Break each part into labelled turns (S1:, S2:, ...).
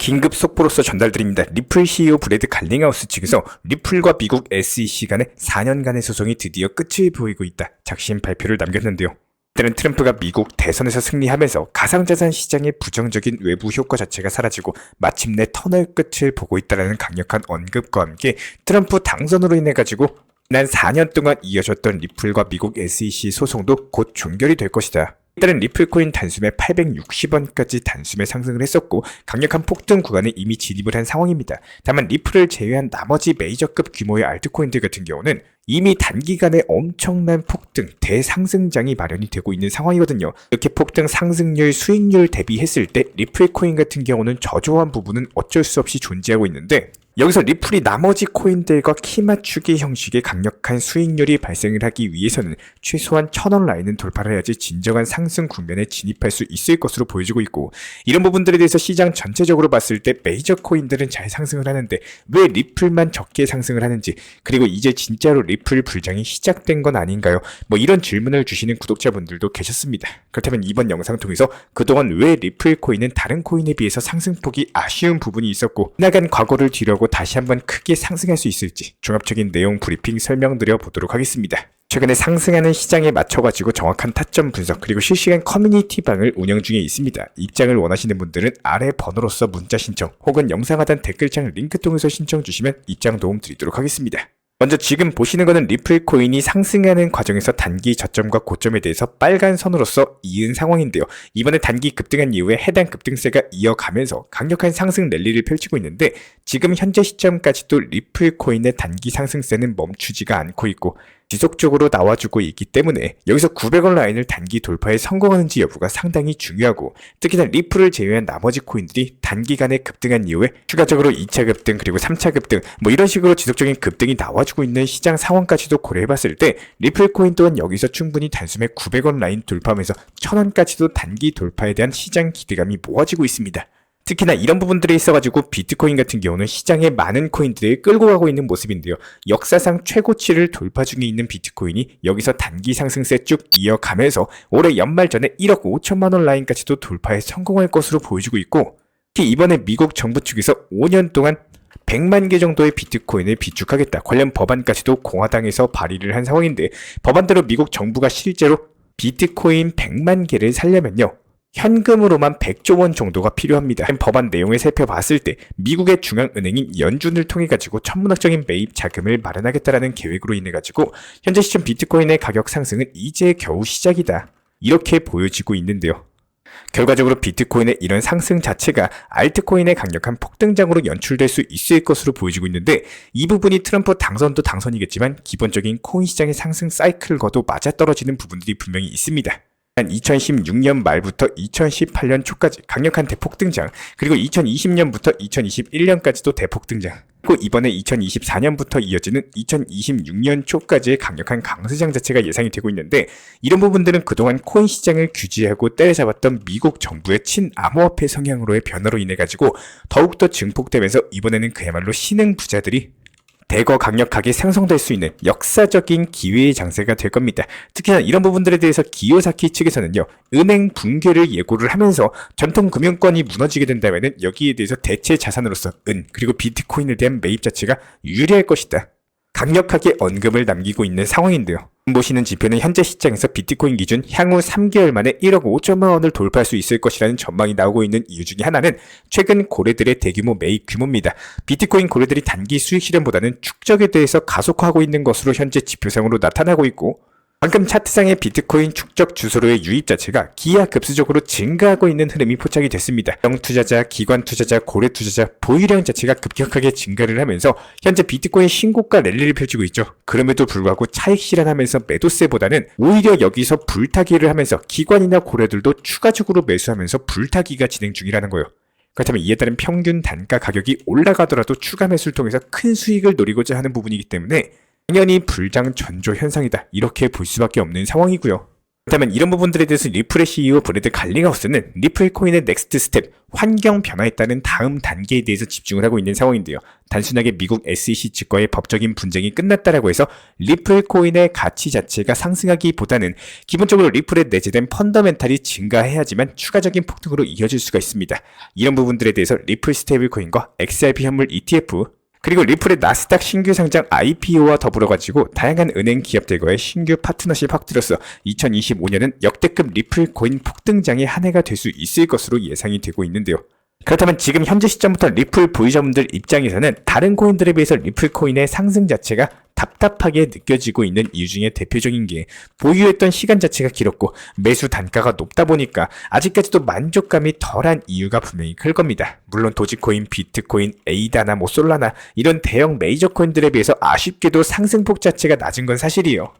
S1: 긴급 속보로서 전달드립니다. 리플 CEO 브래드 갈링하우스 측에서 리플과 미국 SEC 간의 4년간의 소송이 드디어 끝을 보이고 있다. 작심 발표를 남겼는데요. 이때는 트럼프가 미국 대선에서 승리하면서 가상자산 시장의 부정적인 외부 효과 자체가 사라지고 마침내 터널 끝을 보고 있다는 강력한 언급과 함께 트럼프 당선으로 인해 가지고 지난 4년 동안 이어졌던 리플과 미국 SEC 소송도 곧 종결이 될 것이다. 일단은 리플코인 단숨에 860원까지 단숨에 상승을 했었고 강력한 폭등 구간에 이미 진입을 한 상황입니다. 다만 리플을 제외한 나머지 메이저급 규모의 알트코인들 같은 경우는 이미 단기간에 엄청난 폭등, 대상승장이 마련이 되고 있는 상황이거든요. 이렇게 폭등 상승률, 수익률 대비했을 때 리플코인 같은 경우는 저조한 부분은 어쩔 수 없이 존재하고 있는데 여기서 리플이 나머지 코인들과 키 맞추기 형식의 강력한 수익률이 발생을 하기 위해서는 최소한 1000원 라인은 돌파를 해야지 진정한 상승 국면에 진입할 수 있을 것으로 보여지고 있고 이런 부분들에 대해서 시장 전체적으로 봤을 때 메이저 코인들은 잘 상승을 하는데 왜 리플만 적게 상승을 하는지 그리고 이제 진짜로 리플 불장이 시작된 건 아닌가요? 이런 질문을 주시는 구독자분들도 계셨습니다. 그렇다면 이번 영상 통해서 그동안 왜 리플 코인은 다른 코인에 비해서 상승폭이 아쉬운 부분이 있었고 나간 과거를 뒤로하고 다시 한번 크게 상승할 수 있을지 종합적인 내용 브리핑 설명드려 보도록 하겠습니다. 최근에 상승하는 시장에 맞춰가지고 정확한 타점 분석 그리고 실시간 커뮤니티 방을 운영 중에 있습니다. 입장을 원하시는 분들은 아래 번호로서 문자 신청 혹은 영상 하단 댓글창 링크 통해서 신청 주시면 입장 도움 드리도록 하겠습니다. 먼저 지금 보시는 것은 리플 코인이 상승하는 과정에서 단기 저점과 고점에 대해서 빨간 선으로서 이은 상황인데요. 이번에 단기 급등한 이후에 해당 급등세가 이어가면서 강력한 상승 랠리를 펼치고 있는데 지금 현재 시점까지도 리플 코인의 단기 상승세는 멈추지가 않고 있고 지속적으로 나와주고 있기 때문에 여기서 900원 라인을 단기 돌파에 성공하는지 여부가 상당히 중요하고 특히나 리플을 제외한 나머지 코인들이 단기간에 급등한 이후에 추가적으로 2차 급등 그리고 3차 급등 이런 식으로 지속적인 급등이 나와주고 있는 시장 상황까지도 고려해봤을 때 리플 코인 또한 여기서 충분히 단숨에 900원 라인 돌파하면서 1000원까지도 단기 돌파에 대한 시장 기대감이 모아지고 있습니다. 특히나 이런 부분들에 있어가지고 비트코인 같은 경우는 시장의 많은 코인들을 끌고 가고 있는 모습인데요. 역사상 최고치를 돌파 중에 있는 비트코인이 여기서 단기 상승세 쭉 이어가면서 올해 연말 전에 1억 5천만 원 라인까지도 돌파에 성공할 것으로 보여지고 있고 특히 이번에 미국 정부 측에서 5년 동안 100만 개 정도의 비트코인을 비축하겠다. 관련 법안까지도 공화당에서 발의를 한 상황인데 법안대로 미국 정부가 실제로 비트코인 100만 개를 살려면요. 현금으로만 100조 원 정도가 필요합니다. 법안 내용을 살펴봤을 때 미국의 중앙은행인 연준을 통해 가지고 천문학적인 매입 자금을 마련하겠다라는 계획으로 인해 가지고 현재 시점 비트코인의 가격 상승은 이제 겨우 시작이다. 이렇게 보여지고 있는데요. 결과적으로 비트코인의 이런 상승 자체가 알트코인의 강력한 폭등장으로 연출될 수 있을 것으로 보여지고 있는데 이 부분이 트럼프 당선도 당선이겠지만 기본적인 코인 시장의 상승 사이클과도 맞아떨어지는 부분들이 분명히 있습니다. 2016년 말부터 2018년 초까지 강력한 대폭등장 그리고 2020년부터 2021년까지도 대폭등장 그리고 이번에 2024년부터 이어지는 2026년 초까지의 강력한 강세장 자체가 예상이 되고 있는데 이런 부분들은 그동안 코인 시장을 규제하고 때려잡았던 미국 정부의 친암호화폐 성향으로의 변화로 인해 가지고 더욱더 증폭되면서 이번에는 그야말로 신흥 부자들이 대거 강력하게 생성될 수 있는 역사적인 기회의 장세가 될 겁니다. 특히나 이런 부분들에 대해서 기요사키 측에서는요. 은행 붕괴를 예고를 하면서 전통 금융권이 무너지게 된다면 여기에 대해서 대체 자산으로서 그리고 비트코인에 대한 매입 자체가 유리할 것이다. 강력하게 언급을 남기고 있는 상황인데요. 보시는 지표는 현재 시장에서 비트코인 기준 향후 3개월 만에 1억 5천만 원을 돌파할 수 있을 것이라는 전망이 나오고 있는 이유 중에 하나는 최근 고래들의 대규모 매입 규모입니다. 비트코인 고래들이 단기 수익 실현보다는 축적에 대해서 가속화하고 있는 것으로 현재 지표상으로 나타나고 있고 방금 차트상의 비트코인 축적 주소로의 유입 자체가 기하급수적으로 증가하고 있는 흐름이 포착이 됐습니다. 투자자, 기관 투자자, 고래 투자자 보유량 자체가 급격하게 증가를 하면서 현재 비트코인 신고가 랠리를 펼치고 있죠. 그럼에도 불구하고 차익 실현하면서 매도세보다는 오히려 여기서 불타기를 하면서 기관이나 고래들도 추가적으로 매수하면서 불타기가 진행 중이라는 거예요. 그렇다면 이에 따른 평균 단가 가격이 올라가더라도 추가 매수를 통해서 큰 수익을 노리고자 하는 부분이기 때문에 당연히 불장 전조 현상이다. 이렇게 볼 수밖에 없는 상황이고요. 그렇다면 이런 부분들에 대해서 리플의 CEO 브래드 갈링하우스는 리플 코인의 넥스트 스텝, 환경 변화에 따른 다음 단계에 대해서 집중을 하고 있는 상황인데요. 단순하게 미국 SEC 측과의 법적인 분쟁이 끝났다라고 해서 리플 코인의 가치 자체가 상승하기보다는 기본적으로 리플에 내재된 펀더멘탈이 증가해야지만 추가적인 폭등으로 이어질 수가 있습니다. 이런 부분들에 대해서 리플 스테이블 코인과 XRP 현물 ETF, 그리고 리플의 나스닥 신규 상장 IPO와 더불어가지고 다양한 은행 기업들과의 신규 파트너십 확대로서 2025년은 역대급 리플 코인 폭등장의 한 해가 될 수 있을 것으로 예상이 되고 있는데요. 그렇다면 지금 현재 시점부터 리플 보유자분들 입장에서는 다른 코인들에 비해서 리플 코인의 상승 자체가 답답하게 느껴지고 있는 이유 중에 대표적인 게 보유했던 시간 자체가 길었고 매수 단가가 높다 보니까 아직까지도 만족감이 덜한 이유가 분명히 클 겁니다. 물론 도지코인, 비트코인, 에이다나 솔라나 이런 대형 메이저 코인들에 비해서 아쉽게도 상승폭 자체가 낮은 건 사실이에요.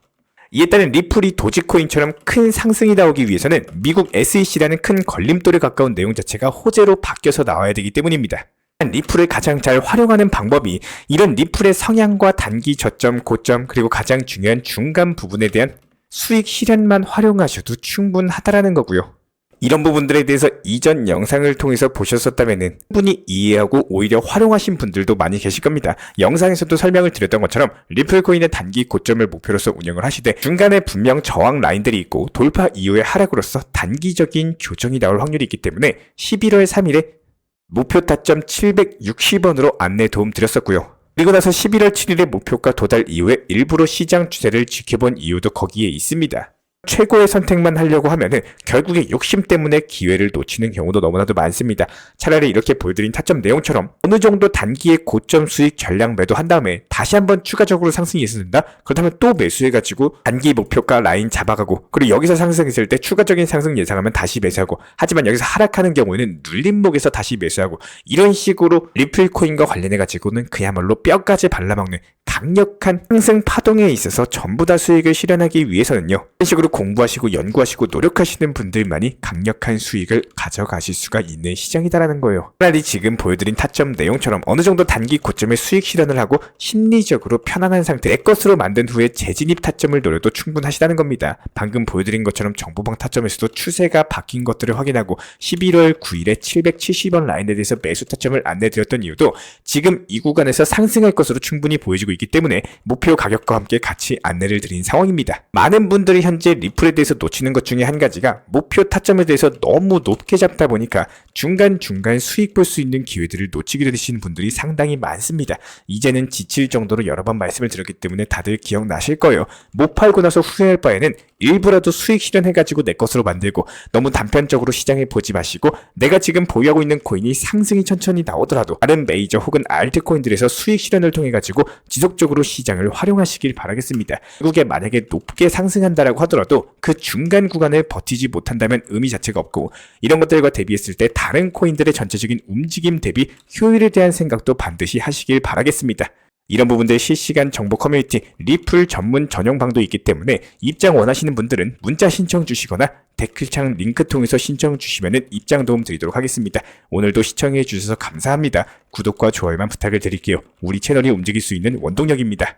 S1: 이에 따른 리플이 도지코인처럼 큰 상승이 나오기 위해서는 미국 SEC라는 큰 걸림돌에 가까운 내용 자체가 호재로 바뀌어서 나와야 되기 때문입니다. 리플을 가장 잘 활용하는 방법이 이런 리플의 성향과 단기 저점, 고점, 그리고 가장 중요한 중간 부분에 대한 수익 실현만 활용하셔도 충분하다라는 거고요. 이런 부분들에 대해서 이전 영상을 통해서 보셨었다면 충분히 이해하고 오히려 활용하신 분들도 많이 계실 겁니다. 영상에서도 설명을 드렸던 것처럼 리플 코인의 단기 고점을 목표로서 운영을 하시되 중간에 분명 저항 라인들이 있고 돌파 이후의 하락으로서 단기적인 조정이 나올 확률이 있기 때문에 11월 3일에 목표 타점 760원으로 안내 도움 드렸었고요. 그리고 나서 11월 7일에 목표가 도달 이후에 일부러 시장 추세를 지켜본 이유도 거기에 있습니다. 최고의 선택만 하려고 하면은 결국에 욕심 때문에 기회를 놓치는 경우도 너무나도 많습니다. 차라리 이렇게 보여드린 타점 내용처럼 어느 정도 단기의 고점 수익 전량 매도한 다음에 다시 한번 추가적으로 상승이 있어진다? 그렇다면 또 매수해가지고 단기 목표가 라인 잡아가고 그리고 여기서 상승했을 때 추가적인 상승 예상하면 다시 매수하고 하지만 여기서 하락하는 경우에는 눌림목에서 다시 매수하고 이런 식으로 리플 코인과 관련해가지고는 그야말로 뼈까지 발라먹는 강력한 상승 파동에 있어서 전부 다 수익을 실현하기 위해서는요. 이런 식으로 공부하시고 연구하시고 노력하시는 분들만이 강력한 수익을 가져가실 수가 있는 시장이다라는 거예요. 차라리 지금 보여드린 타점 내용처럼 어느 정도 단기 고점에 수익 실현을 하고 심리적으로 편안한 상태 내 것으로 만든 후에 재진입 타점을 노려도 충분하시다는 겁니다. 방금 보여드린 것처럼 정보방 타점에서도 추세가 바뀐 것들을 확인하고 11월 9일에 770원 라인에 대해서 매수 타점을 안내드렸던 이유도 지금 이 구간에서 상승할 것으로 충분히 보여지고 있기 때문에 목표 가격과 함께 같이 안내를 드린 상황입니다. 많은 분들이 현재 리플에 대해서 놓치는 것 중에 한 가지가 목표 타점에 대해서 너무 높게 잡다 보니까 중간중간 수익 볼 수 있는 기회들을 놓치게 되시는 분들이 상당히 많습니다. 이제는 지칠 정도로 여러 번 말씀을 드렸기 때문에 다들 기억나실 거예요. 못 팔고 나서 후회할 바에는 일부라도 수익 실현해가지고 내 것으로 만들고 너무 단편적으로 시장에 보지 마시고 내가 지금 보유하고 있는 코인이 상승이 천천히 나오더라도 다른 메이저 혹은 알트코인들에서 수익 실현을 통해가지고 지속적으로 시장을 활용하시길 바라겠습니다. 결국에 만약에 높게 상승한다라고 하더라도 그 중간 구간을 버티지 못한다면 의미 자체가 없고 이런 것들과 대비했을 때 다른 코인들의 전체적인 움직임 대비 효율에 대한 생각도 반드시 하시길 바라겠습니다. 이런 부분들 실시간 정보 커뮤니티 리플 전문 전용방도 있기 때문에 입장 원하시는 분들은 문자 신청 주시거나 댓글창 링크 통해서 신청 주시면 입장 도움 드리도록 하겠습니다. 오늘도 시청해 주셔서 감사합니다. 구독과 좋아요만 부탁을 드릴게요. 우리 채널이 움직일 수 있는 원동력입니다.